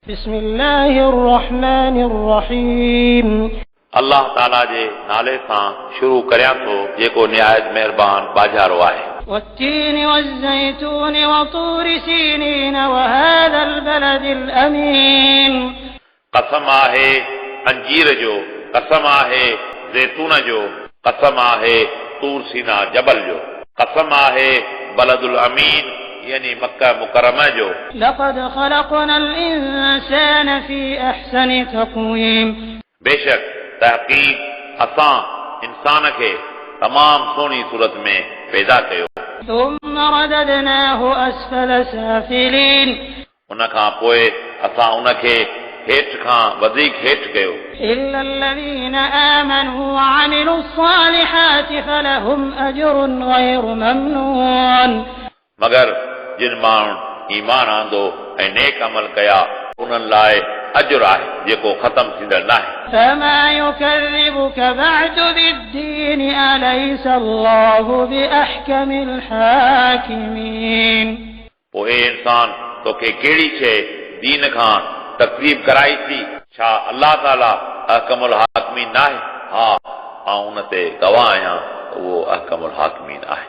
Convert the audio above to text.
بسم الله الرحمن الرحيم अल्लाह ताला जे नाले सां शुरू करियां थो जेको निहायत महिरबान बाजारो आहे। والتين والزيتون وطور سينين وهذا البلد الأمين कसम आहे अंजीर जो, कसम आहे ज़ैतून जो, कसम आहे तूर सीना जबल जो, कसम आहे बलदुल अमीन यानी मक्का मुकरमा जो। لقد خلقنا الإنسان في أحسن تقويم बेशक तहक़ीक़ असां इंसान खे तमाम सुहिणी सूरत में पैदा कयो। ثم رددناه أسفل سافلين उन खां पोइ असां उन खे हेठि खां वधीक हेठि कयो। إلا الذين آمنوا وعملوا الصالحات فلهم أجر غير ممنون मगर जिन माण्हुनि ईमान आंदो ऐं नेक अमल कया उन्हनि लाइ अजुर आहे जेको ख़तम थींदड़ नाहे। فما يكذبك بعد بالدين أليس الله بأحكم الحاكمين पोइ ए इंसान तोखे कहिड़ी शइ दीन खां तकलीफ़ कराई थी? छा अल्लाह ताला अहकमुल हाकिमीन नाहे? हा, आउं उन ते गवाह आहियां, उहो अहकमुल हाकिमीन आहे।